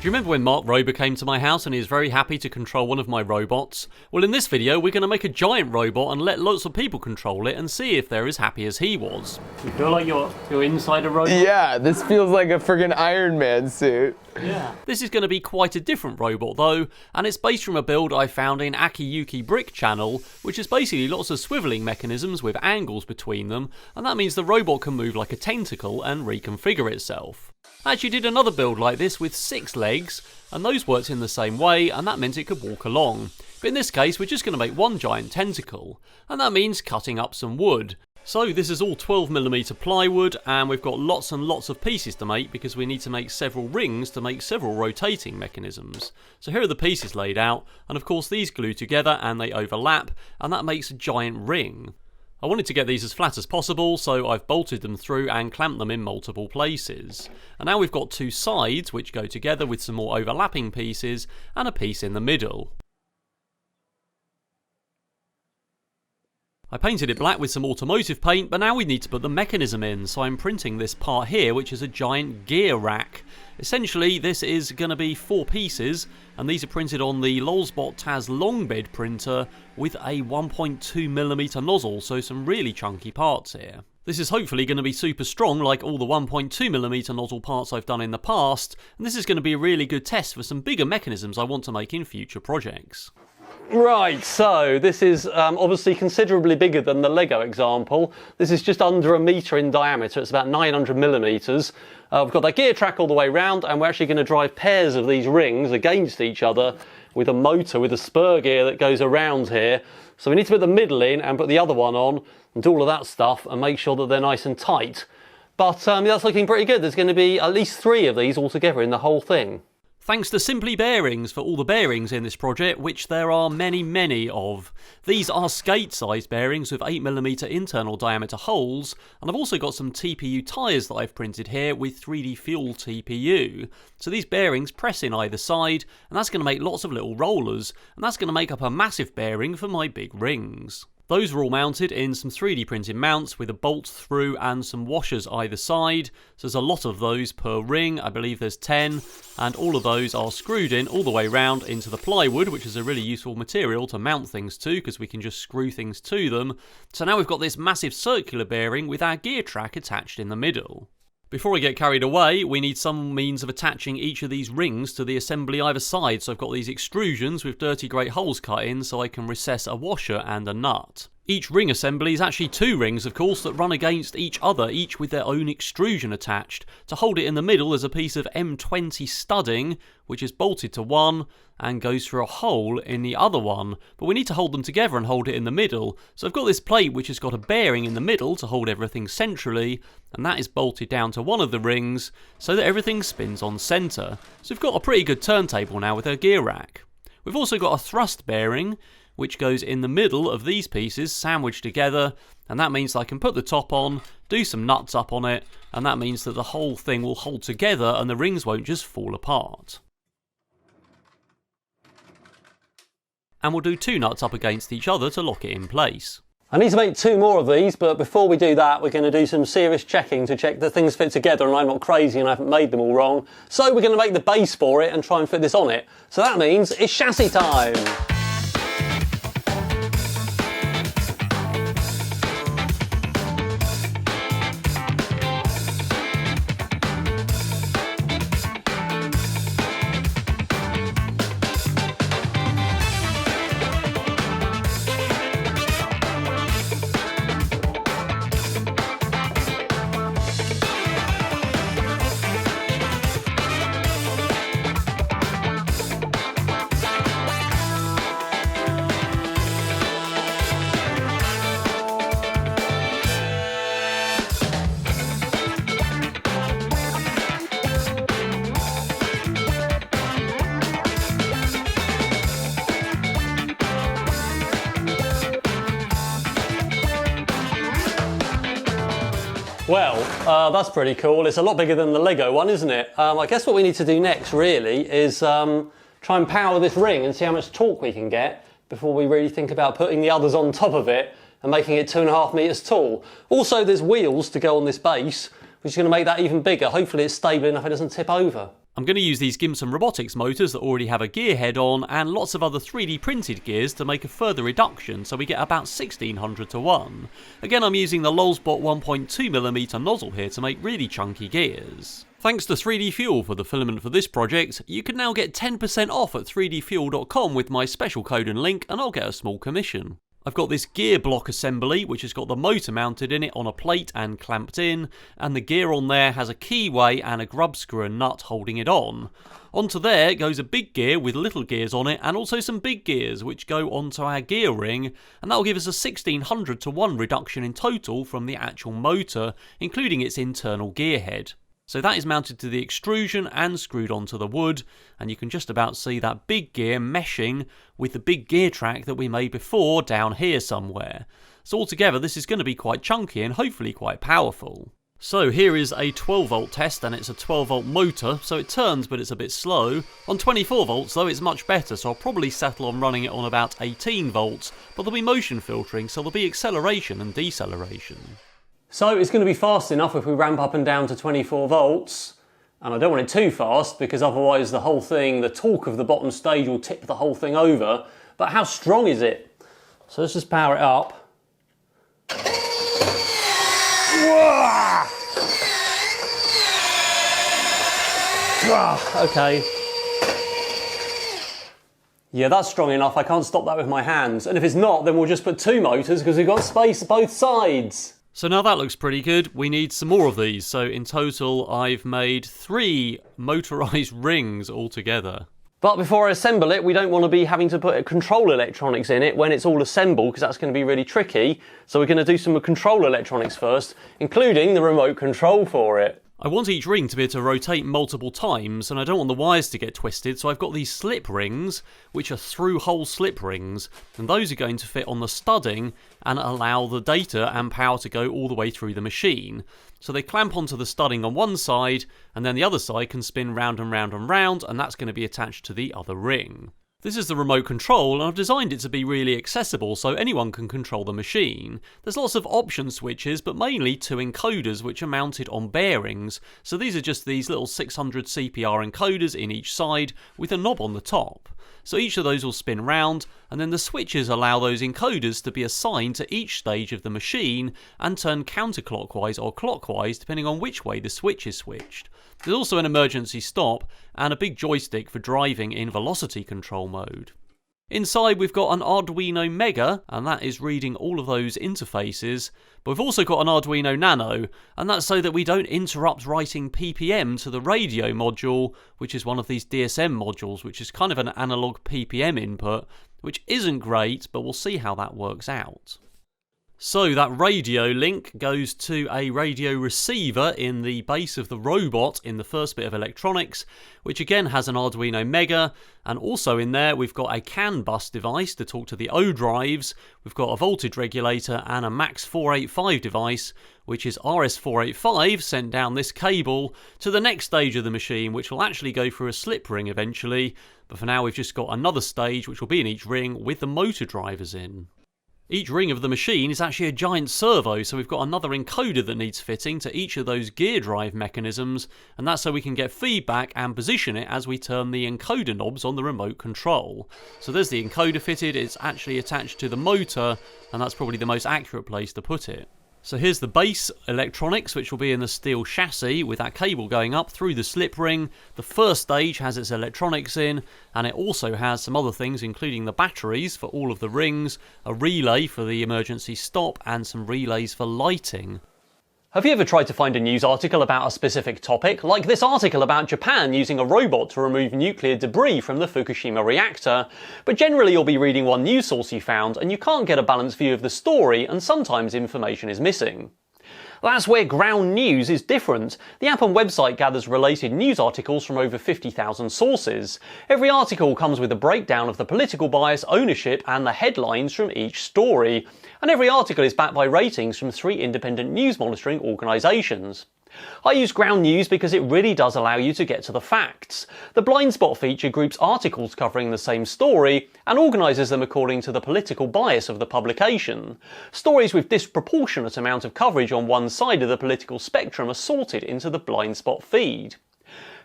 Do you remember when Mark Rober came to my house and he was very happy to control one of my robots? Well, in this video we're going to make a giant robot and let lots of people control it and see if they're as happy as he was. You feel like you're inside a robot? Yeah, this feels like a friggin' Iron Man suit. Yeah. This is going to be quite a different robot though, and it's based from a build I found in Akiyuki Brick Channel, which is basically lots of swivelling mechanisms with angles between them, and that means the robot can move like a tentacle and reconfigure itself. I actually did another build like this with 6 legs, and those worked in the same way, and that meant it could walk along. But in this case we're just going to make one giant tentacle, and that means cutting up some wood. So this is all 12mm plywood, and we've got lots and lots of pieces to make because we need to make several rings to make several rotating mechanisms. So here are the pieces laid out, and of course these glue together and they overlap, and that makes a giant ring. I wanted to get these as flat as possible, so I've bolted them through and clamped them in multiple places. And now we've got 2 sides which go together with some more overlapping pieces and a piece in the middle. I painted it black with some automotive paint, but now we need to put the mechanism in, so I'm printing this part here, which is a giant gear rack. Essentially, this is going to be 4 pieces, and these are printed on the Lolsbot Taz long bed printer with a 1.2mm nozzle, so some really chunky parts here. This is hopefully going to be super strong like all the 1.2mm nozzle parts I've done in the past, and this is going to be a really good test for some bigger mechanisms I want to make in future projects. Right, so this is obviously considerably bigger than the Lego example. This is just under 1 metre in diameter, it's about 900mm. We've got that gear track all the way round, and we're actually going to drive pairs of these rings against each other with a motor, with a spur gear that goes around here. So we need to put the middle in and put the other one on and do all of that stuff and make sure that they're nice and tight. But that's looking pretty good. There's going to be at least 3 of these altogether in the whole thing. Thanks to Simply Bearings for all the bearings in this project, which there are many of. These are skate-sized bearings with 8mm internal diameter holes, and I've also got some TPU tyres that I've printed here with 3D Fuel TPU. So these bearings press in either side, and that's going to make lots of little rollers, and that's going to make up a massive bearing for my big rings. Those were all mounted in some 3D printed mounts with a bolt through and some washers either side. So there's a lot of those per ring, I believe there's 10, and all of those are screwed in all the way round into the plywood, which is a really useful material to mount things to because we can just screw things to them. So now we've got this massive circular bearing with our gear track attached in the middle. Before we get carried away, we need some means of attaching each of these rings to the assembly either side, so I've got these extrusions with dirty great holes cut in so I can recess a washer and a nut. Each ring assembly is actually 2 rings, of course, that run against each other, each with their own extrusion attached. To hold it in the middle is a piece of M20 studding, which is bolted to one and goes through a hole in the other one. But we need to hold them together and hold it in the middle. So I've got this plate which has got a bearing in the middle to hold everything centrally, and that is bolted down to one of the rings so that everything spins on centre. So we've got a pretty good turntable now with our gear rack. We've also got a thrust bearing, which goes in the middle of these pieces sandwiched together, and that means I can put the top on, do some nuts up on it, and that means that the whole thing will hold together and the rings won't just fall apart. And we'll do 2 nuts up against each other to lock it in place. I need to make 2 more of these, but before we do that, we're going to do some serious checking to check that things fit together and I'm not crazy and I haven't made them all wrong. So we're going to make the base for it and try and fit this on it. So that means it's chassis time! Well, that's pretty cool. It's a lot bigger than the Lego one, isn't it? I guess what we need to do next, really, is try and power this ring and see how much torque we can get before we really think about putting the others on top of it and making it 2.5 metres tall. Also, there's wheels to go on this base, which is going to make that even bigger. Hopefully it's stable enough it doesn't tip over. I'm going to use these Gimson Robotics motors that already have a gear head on and lots of other 3D printed gears to make a further reduction, so we get about 1600 to 1. Again, I'm using the Lulzbot 1.2mm nozzle here to make really chunky gears. Thanks to 3D Fuel for the filament for this project, you can now get 10% off at 3dfuel.com with my special code and link, and I'll get a small commission. I've got this gear block assembly which has got the motor mounted in it on a plate and clamped in, and the gear on there has a keyway and a grub screw and nut holding it on. Onto there goes a big gear with little gears on it, and also some big gears which go onto our gear ring, and that will give us a 1600 to 1 reduction in total from the actual motor, including its internal gear head. So that is mounted to the extrusion and screwed onto the wood, and you can just about see that big gear meshing with the big gear track that we made before down here somewhere. So altogether this is going to be quite chunky and hopefully quite powerful. So here is a 12 volt test, and it's a 12 volt motor, so it turns but it's a bit slow. On 24 volts though it's much better, so I'll probably settle on running it on about 18 volts, but there'll be motion filtering, so there'll be acceleration and deceleration. So it's going to be fast enough if we ramp up and down to 24 volts, and I don't want it too fast because otherwise the whole thing, the torque of the bottom stage will tip the whole thing over. But how strong is it? So let's just power it up. Okay. Yeah, that's strong enough. I can't stop that with my hands. And if it's not, then we'll just put 2 motors because we've got space both sides. So now that looks pretty good. We need some more of these. So in total, I've made 3 motorised rings altogether. But before I assemble it, we don't want to be having to put control electronics in it when it's all assembled, because that's going to be really tricky. So we're going to do some control electronics first, including the remote control for it. I want each ring to be able to rotate multiple times, and I don't want the wires to get twisted, so I've got these slip rings, which are through-hole slip rings, and those are going to fit on the studding and allow the data and power to go all the way through the machine. So they clamp onto the studding on one side, and then the other side can spin round and round and round, and that's going to be attached to the other ring. This is the remote control, and I've designed it to be really accessible so anyone can control the machine. There's lots of option switches, but mainly 2 encoders which are mounted on bearings. So these are just these little 600 CPR encoders in each side with a knob on the top. So each of those will spin round, and then the switches allow those encoders to be assigned to each stage of the machine and turn counterclockwise or clockwise depending on which way the switch is switched. There's also an emergency stop and a big joystick for driving in velocity control mode. Inside we've got an Arduino Mega, and that is reading all of those interfaces, but we've also got an Arduino Nano, and that's so that we don't interrupt writing PPM to the radio module, which is one of these DSM modules, which is kind of an analog PPM input, which isn't great, but we'll see how that works out. So that radio link goes to a radio receiver in the base of the robot in the first bit of electronics, which again has an Arduino Mega, and also in there we've got a CAN bus device to talk to the O drives, we've got a voltage regulator and a MAX 485 device, which is RS485 sent down this cable to the next stage of the machine, which will actually go through a slip ring eventually, but for now we've just got another stage which will be in each ring with the motor drivers in. Each ring of the machine is actually a giant servo, so we've got another encoder that needs fitting to each of those gear drive mechanisms, and that's so we can get feedback and position it as we turn the encoder knobs on the remote control. So there's the encoder fitted, it's actually attached to the motor, and that's probably the most accurate place to put it. So here's the base electronics, which will be in the steel chassis with that cable going up through the slip ring. The first stage has its electronics in, and it also has some other things, including the batteries for all of the rings, a relay for the emergency stop, and some relays for lighting. Have you ever tried to find a news article about a specific topic, like this article about Japan using a robot to remove nuclear debris from the Fukushima reactor? But generally you'll be reading one news source you found, and you can't get a balanced view of the story, and sometimes information is missing. That's where Ground News is different. The app and website gathers related news articles from over 50,000 sources. Every article comes with a breakdown of the political bias, ownership, and the headlines from each story. And every article is backed by ratings from 3 independent news monitoring organisations. I use Ground News because it really does allow you to get to the facts. The blind spot feature groups articles covering the same story and organises them according to the political bias of the publication. Stories with disproportionate amount of coverage on one side of the political spectrum are sorted into the blind spot feed.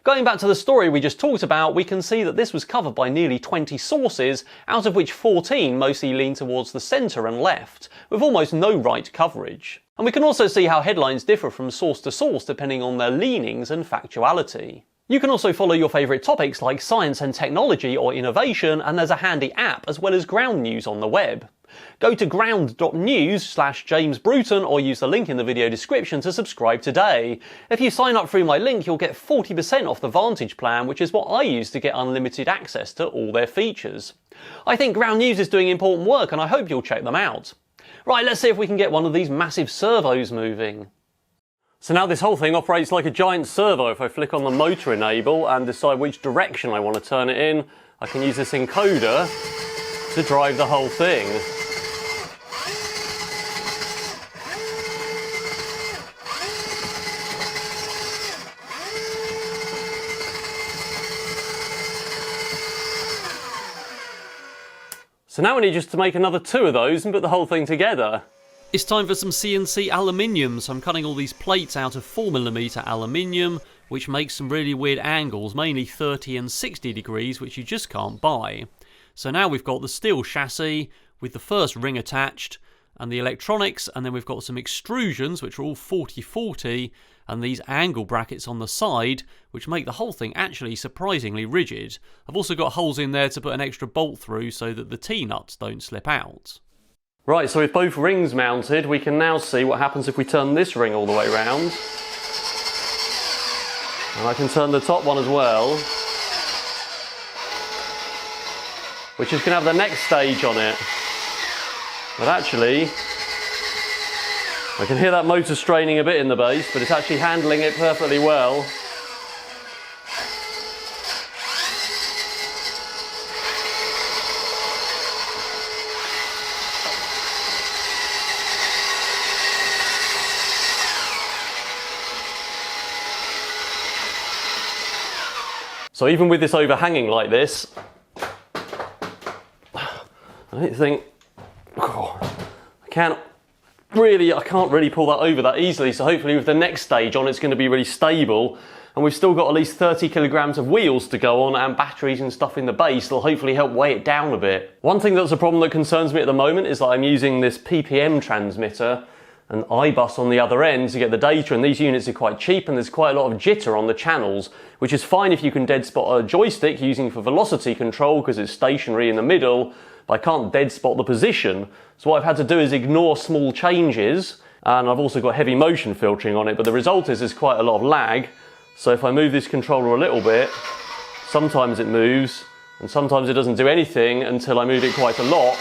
Going back to the story we just talked about, we can see that this was covered by nearly 20 sources, out of which 14 mostly lean towards the centre and left, with almost no right coverage. And we can also see how headlines differ from source to source depending on their leanings and factuality. You can also follow your favourite topics like science and technology or innovation, and there's a handy app as well as ground news on the web. Go to ground.news/James Bruton or use the link in the video description to subscribe today. If you sign up through my link, you'll get 40% off the Vantage plan, which is what I use to get unlimited access to all their features. I think Ground News is doing important work and I hope you'll check them out. Right, let's see if we can get one of these massive servos moving. So now this whole thing operates like a giant servo. If I flick on the motor enable and decide which direction I want to turn it in, I can use this encoder to drive the whole thing. So now we need just to make another 2 of those and put the whole thing together. It's time for some CNC aluminium, so I'm cutting all these plates out of 4mm aluminium, which makes some really weird angles, mainly 30 and 60 degrees, which you just can't buy. So now we've got the steel chassis with the first ring attached, and the electronics, and then we've got some extrusions, which are all 40-40, and these angle brackets on the side, which make the whole thing actually surprisingly rigid. I've also got holes in there to put an extra bolt through so that the T-nuts don't slip out. Right, so with both rings mounted, we can now see what happens if we turn this ring all the way round. And I can turn the top one as well, which is going to have the next stage on it. But actually, I can hear that motor straining a bit in the base, but it's actually handling it perfectly well. So even with this overhanging like this, I don't think, I can't really pull that over that easily, so hopefully with the next stage on it's going to be really stable, and we've still got at least 30 kilograms of wheels to go on and batteries and stuff in the base that'll hopefully help weigh it down a bit. One thing that's a problem that concerns me at the moment is that I'm using this PPM transmitter and iBus on the other end to get the data, and these units are quite cheap and there's quite a lot of jitter on the channels, which is fine if you can dead spot a joystick using for velocity control because it's stationary in the middle, but I can't dead spot the position. So what I've had to do is ignore small changes, and I've also got heavy motion filtering on it, but the result is there's quite a lot of lag. So if I move this controller a little bit, sometimes it moves and sometimes it doesn't do anything until I move it quite a lot.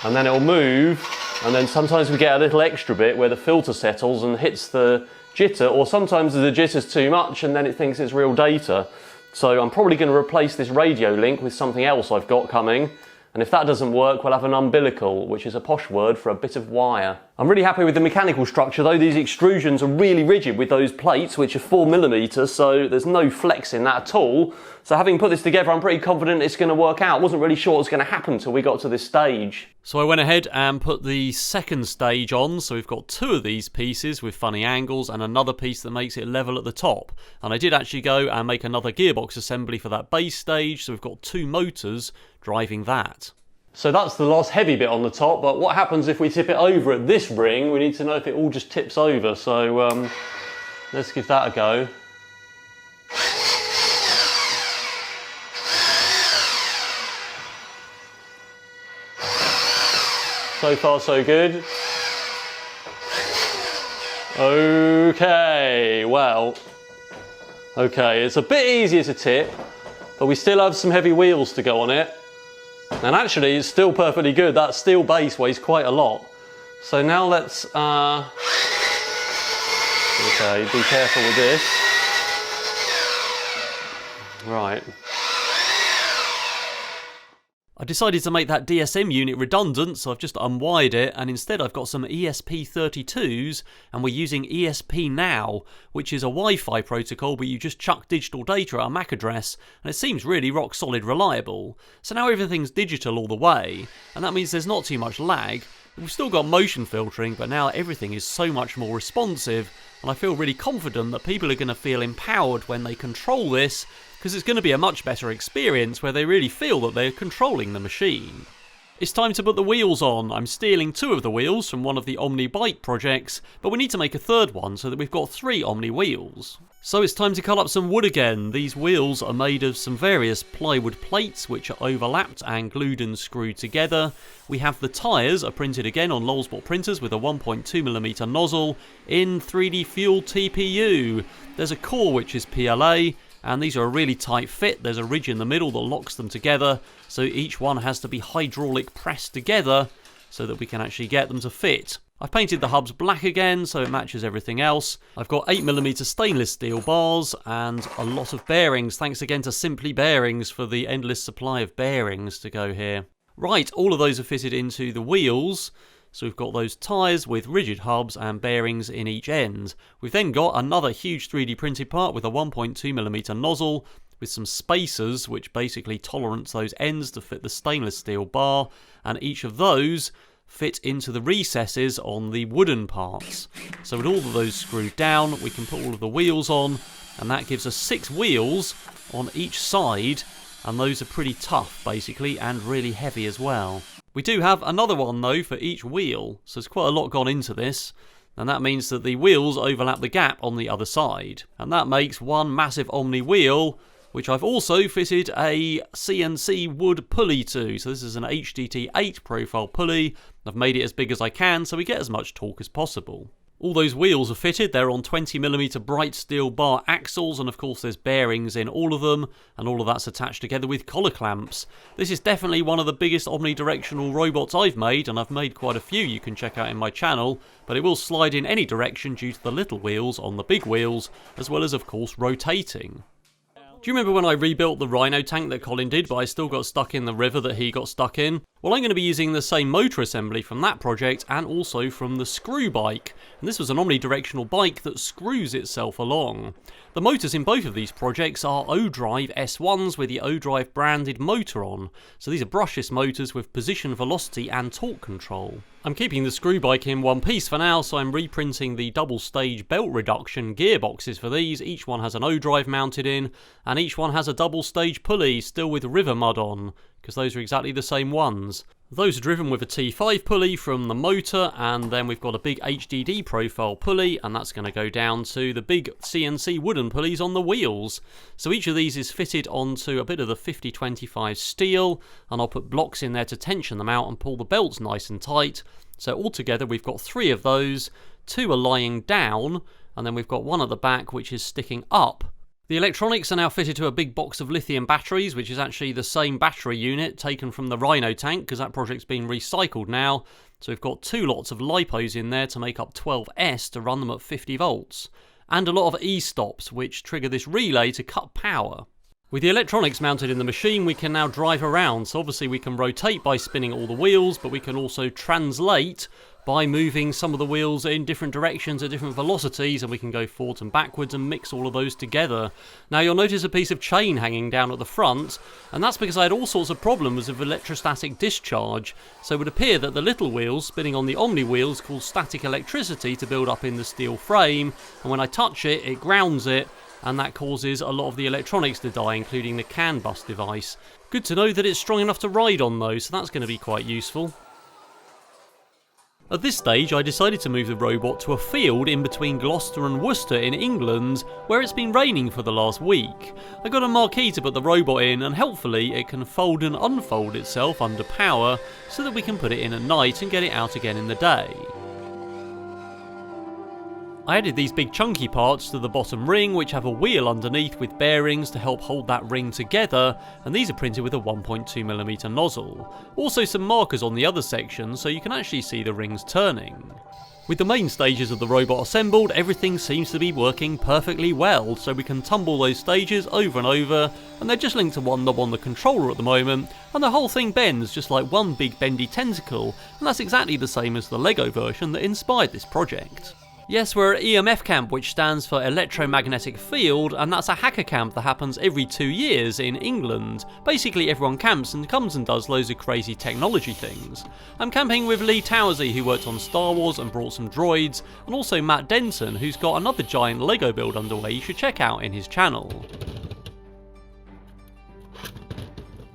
And then it'll move, and then sometimes we get a little extra bit where the filter settles and hits the jitter, or sometimes the jitter's too much and then it thinks it's real data. So I'm probably going to replace this radio link with something else I've got coming, and if that doesn't work, we'll have an umbilical, which is a posh word for a bit of wire. I'm really happy with the mechanical structure though. These extrusions are really rigid with those plates, which are 4mm, so there's no flex in that at all. So having put this together, I'm pretty confident it's going to work out. I wasn't really sure what was going to happen until we got to this stage. So I went ahead and put the second stage on, so we've got 2 of these pieces with funny angles and another piece that makes it level at the top. And I did actually go and make another gearbox assembly for that base stage, so we've got 2 motors driving that. So that's the last heavy bit on the top, but what happens if we tip it over at this ring? We need to know if it all just tips over, so let's give that a go. So far so good. Okay, well, okay, it's a bit easier to tip, but we still have some heavy wheels to go on it. And actually, it's still perfectly good. That steel base weighs quite a lot. So now let's, okay, be careful with this. Right. I decided to make that DSM unit redundant, so I've just unwired it, and instead I've got some ESP32s, and we're using ESP Now, which is a Wi-Fi protocol where you just chuck digital data at a MAC address, and it seems really rock solid reliable. So now everything's digital all the way, and that means there's not too much lag, We've still got motion filtering, but now everything is so much more responsive, and I feel really confident that people are going to feel empowered when they control this, because it's going to be a much better experience where they really feel that they're controlling the machine. It's time to put the wheels on. I'm stealing 2 of the wheels from one of the Omni bike projects, but we need to make a third one so that we've got 3 Omni wheels. So it's time to cut up some wood again. These wheels are made of some various plywood plates which are overlapped and glued and screwed together. We have the tyres are printed again on Lulzbot printers with a 1.2mm nozzle in 3D Fuel TPU. There's a core which is PLA, and these are a really tight fit. There's a ridge in the middle that locks them together, so each one has to be hydraulic pressed together so that we can actually get them to fit. I've painted the hubs black again so it matches everything else. I've got 8mm stainless steel bars and a lot of bearings. Thanks again to Simply Bearings for the endless supply of bearings to go here. Right, all of those are fitted into the wheels. So we've got those tyres with rigid hubs and bearings in each end. We've then got another huge 3D printed part with a 1.2mm nozzle with some spacers which basically tolerance those ends to fit the stainless steel bar, and each of those fit into the recesses on the wooden parts. So with all of those screwed down, we can put all of the wheels on, and that gives us 6 wheels on each side, and those are pretty tough basically and really heavy as well. We do have another one though for each wheel, so there's quite a lot gone into this, and that means that the wheels overlap the gap on the other side, and that makes one massive Omni wheel, which I've also fitted a CNC wood pulley to. So this is an HDT8 profile pulley. I've made it as big as I can so we get as much torque as possible. All those wheels are fitted. They're on 20mm bright steel bar axles, and of course there's bearings in all of them, and all of that's attached together with collar clamps. This is definitely one of the biggest omnidirectional robots I've made, and I've made quite a few you can check out in my channel, but it will slide in any direction due to the little wheels on the big wheels, as well as of course rotating. Do you remember when I rebuilt the Rhino tank that Colin did, but I still got stuck in the river that he got stuck in? Well, I'm going to be using the same motor assembly from that project and also from the screw bike. And this was an omnidirectional bike that screws itself along. The motors in both of these projects are O-Drive S1s with the O-Drive branded motor on. So these are brushless motors with position, velocity and torque control. I'm keeping the screw bike in one piece for now, so I'm reprinting the double stage belt reduction gearboxes for these. Each one has an O-Drive mounted in, and each one has a double stage pulley, still with river mud on, because those are exactly the same ones. Those are driven with a T5 pulley from the motor, and then we've got a big HDD profile pulley, and that's going to go down to the big CNC wooden pulleys on the wheels. So each of these is fitted onto a bit of the 5025 steel, and I'll put blocks in there to tension them out and pull the belts nice and tight. So altogether we've got 3 of those, 2 are lying down, and then we've got one at the back which is sticking up. The electronics are now fitted to a big box of lithium batteries, which is actually the same battery unit taken from the Rhino tank, because that project's been recycled now. So we've got 2 lots of lipos in there to make up 12S to run them at 50 volts. And a lot of E-stops, which trigger this relay to cut power. With the electronics mounted in the machine, we can now drive around. So obviously we can rotate by spinning all the wheels, but we can also translate by moving some of the wheels in different directions at different velocities, and we can go forwards and backwards and mix all of those together. Now you'll notice a piece of chain hanging down at the front, and that's because I had all sorts of problems with electrostatic discharge. So it would appear that the little wheels spinning on the Omni wheels cause static electricity to build up in the steel frame, and when I touch it, it grounds it, and that causes a lot of the electronics to die, including the CAN bus device. Good to know that it's strong enough to ride on though, so that's going to be quite useful. At this stage, I decided to move the robot to a field in between Gloucester and Worcester in England, where it's been raining for the last week. I got a marquee to put the robot in, and helpfully it can fold and unfold itself under power, so that we can put it in at night and get it out again in the day. I added these big chunky parts to the bottom ring, which have a wheel underneath with bearings to help hold that ring together, and these are printed with a 1.2mm nozzle. Also some markers on the other section so you can actually see the rings turning. With the main stages of the robot assembled, everything seems to be working perfectly well, so we can tumble those stages over and over, and they're just linked to one knob on the controller at the moment, and the whole thing bends just like one big bendy tentacle, and that's exactly the same as the Lego version that inspired this project. Yes, we're at EMF Camp, which stands for Electromagnetic Field, and that's a hacker camp that happens every 2 years in England. Basically everyone camps and comes and does loads of crazy technology things. I'm camping with Lee Towersey, who worked on Star Wars and brought some droids, and also Matt Denton, who's got another giant Lego build underway you should check out in his channel.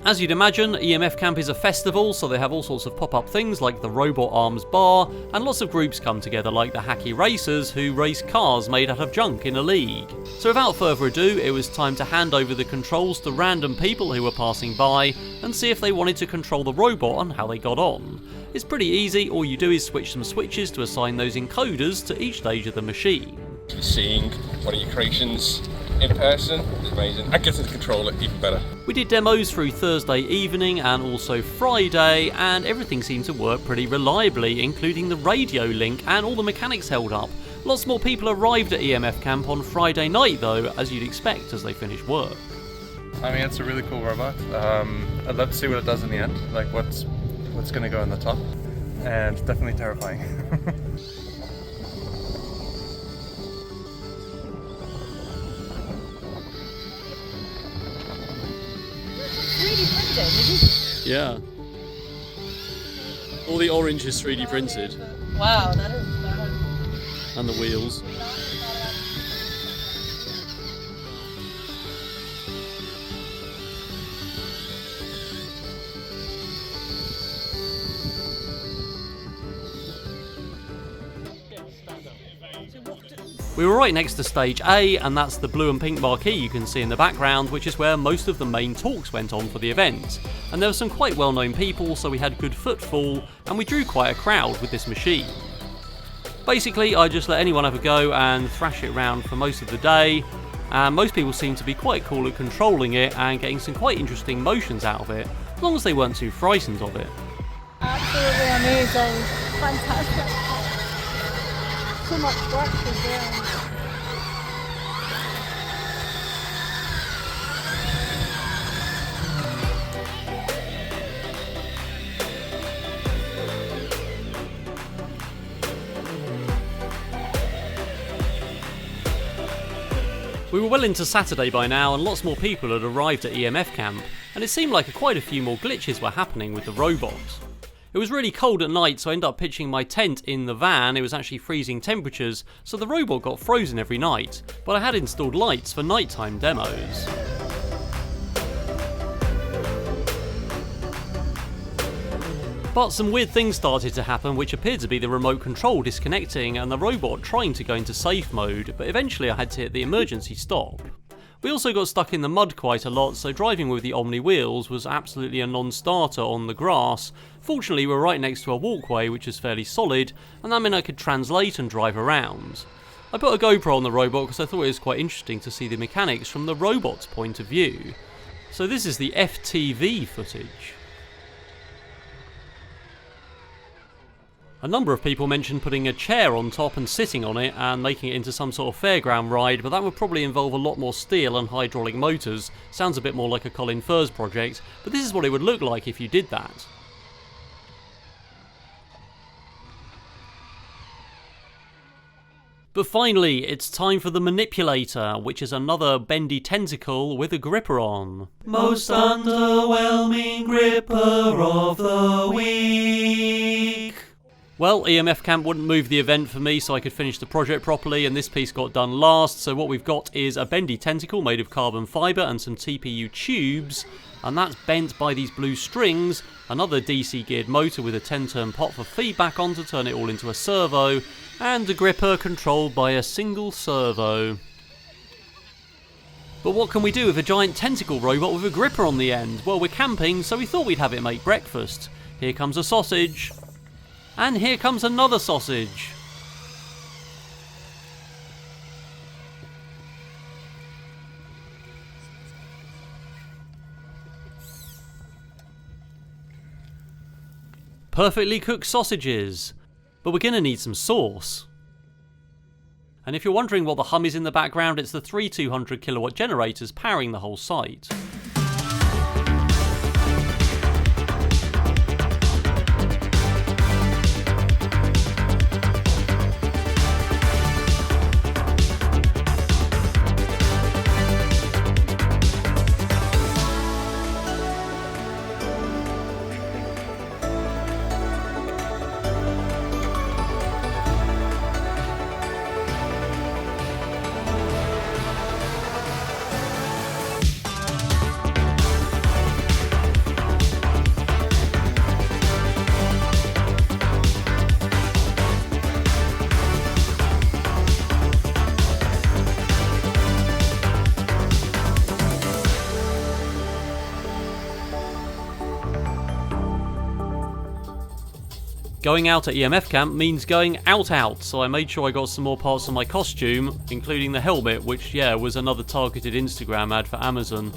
As you'd imagine, EMF Camp is a festival, so they have all sorts of pop-up things like the Robot Arms Bar, and lots of groups come together like the Hacky Racers, who race cars made out of junk in a league. So without further ado, it was time to hand over the controls to random people who were passing by, and see if they wanted to control the robot and how they got on. It's pretty easy, all you do is switch some switches to assign those encoders to each stage of the machine. Seeing one of your creations in person is amazing. I get to control it even better. We did demos through Thursday evening and also Friday, and everything seemed to work pretty reliably, including the radio link, and all the mechanics held up. Lots more people arrived at EMF Camp on Friday night though, as you'd expect as they finished work. I mean, it's a really cool robot. I'd love to see what it does in the end, like what's going to go in the top, and definitely terrifying. 3D printed. Yeah. All the orange is 3D printed. Wow, that is. And the wheels. We were right next to stage A, and that's the blue and pink marquee you can see in the background, which is where most of the main talks went on for the event. And there were some quite well-known people, so we had good footfall, and we drew quite a crowd with this machine. Basically, I just let anyone have a go and thrash it around for most of the day, and most people seemed to be quite cool at controlling it and getting some quite interesting motions out of it, as long as they weren't too frightened of it. Absolutely amazing. Fantastic. So much work to do. We were well into Saturday by now, and lots more people had arrived at EMF Camp, and it seemed like quite a few more glitches were happening with the robot. It was really cold at night, so I ended up pitching my tent in the van. It was actually freezing temperatures, so the robot got frozen every night, but I had installed lights for nighttime demos. But some weird things started to happen, which appeared to be the remote control disconnecting and the robot trying to go into safe mode, but eventually I had to hit the emergency stop. We also got stuck in the mud quite a lot, so driving with the Omni wheels was absolutely a non-starter on the grass. Fortunately, we were right next to a walkway which is fairly solid, and that meant I could translate and drive around. I put a GoPro on the robot because I thought it was quite interesting to see the mechanics from the robot's point of view. So this is the FTV footage. A number of people mentioned putting a chair on top and sitting on it and making it into some sort of fairground ride, but that would probably involve a lot more steel and hydraulic motors. Sounds a bit more like a Colin Furze project, but this is what it would look like if you did that. But finally, it's time for the manipulator, which is another bendy tentacle with a gripper on. Most underwhelming gripper of the week. Well, EMF Camp wouldn't move the event for me so I could finish the project properly, and this piece got done last, so what we've got is a bendy tentacle made of carbon fibre and some TPU tubes, and that's bent by these blue strings, another DC geared motor with a 10-turn pot for feedback on to turn it all into a servo, and a gripper controlled by a single servo. But what can we do with a giant tentacle robot with a gripper on the end? Well, we're camping, so we thought we'd have it make breakfast. Here comes a sausage. And here comes another sausage. Perfectly cooked sausages. But we're going to need some sauce. And if you're wondering what the hum is in the background, it's the 3 200 kilowatt generators powering the whole site. Going out at EMF Camp means going out, so I made sure I got some more parts on my costume, including the helmet, which, yeah, was another targeted Instagram ad for Amazon.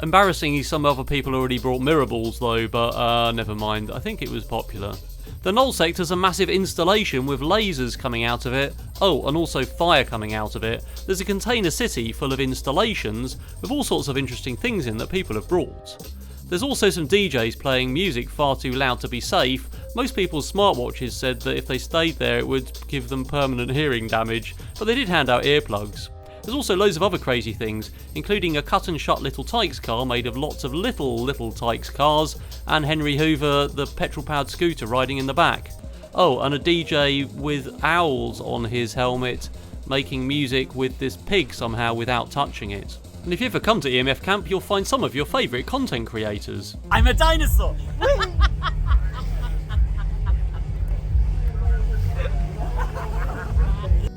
Embarrassingly, some other people already brought mirror balls though, but never mind, I think it was popular. The null sector's a massive installation with lasers coming out of it. Oh, and also fire coming out of it. There's a container city full of installations with all sorts of interesting things in that people have brought. There's also some DJs playing music far too loud to be safe. Most people's smartwatches said that if they stayed there it would give them permanent hearing damage, but they did hand out earplugs. There's also loads of other crazy things, including a cut and shut Little Tykes car made of lots of little Tykes cars, and Henry Hoover, the petrol-powered scooter riding in the back. Oh, and a DJ with owls on his helmet, making music with this pig somehow without touching it. And if you ever come to EMF Camp, you'll find some of your favourite content creators. I'm a dinosaur!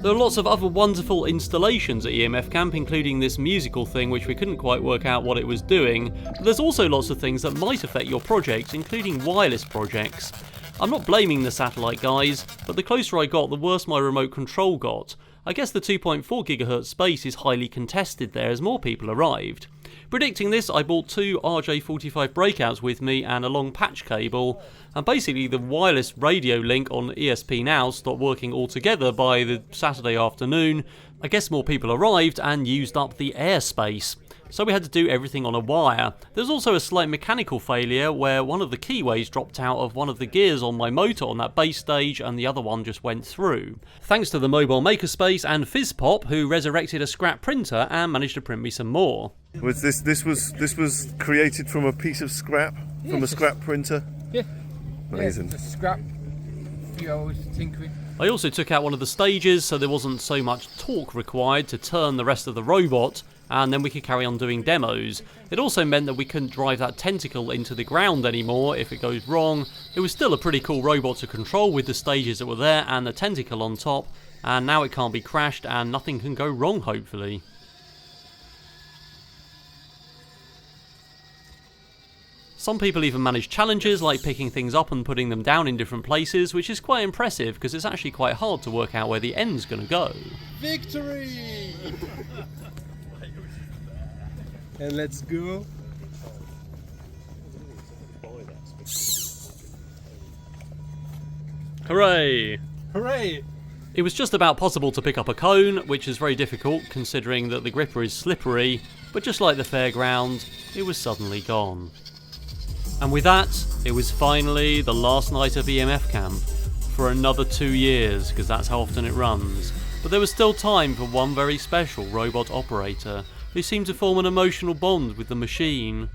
There are lots of other wonderful installations at EMF Camp, including this musical thing which we couldn't quite work out what it was doing, but there's also lots of things that might affect your project, including wireless projects. I'm not blaming the satellite guys, but the closer I got, the worse my remote control got. I guess the 2.4 GHz space is highly contested there as more people arrived. Predicting this, I bought two RJ45 breakouts with me and a long patch cable, and basically the wireless radio link on ESP Now stopped working altogether by the Saturday afternoon. I guess more people arrived and used up the airspace, so we had to do everything on a wire. There's also a slight mechanical failure where one of the keyways dropped out of one of the gears on my motor on that base stage and the other one just went through. Thanks to the mobile makerspace and Fizzpop, who resurrected a scrap printer and managed to print me some more. Was this was created from a piece of scrap, from a scrap printer? Yeah. Amazing. Yeah, scrap. Few hours tinkering. I also took out one of the stages so there wasn't so much torque required to turn the rest of the robot, and then we could carry on doing demos. It also meant that we couldn't drive that tentacle into the ground anymore if it goes wrong. It was still a pretty cool robot to control with the stages that were there and the tentacle on top, and now it can't be crashed and nothing can go wrong, hopefully. Some people even manage challenges like picking things up and putting them down in different places, which is quite impressive because it's actually quite hard to work out where the end's going to go. Victory! And let's go. Hooray! Hooray! It was just about possible to pick up a cone, which is very difficult considering that the gripper is slippery, but just like the fairground, it was suddenly gone. And with that, it was finally the last night of EMF Camp for another 2 years, because that's how often it runs. But there was still time for one very special robot operator who seemed to form an emotional bond with the machine.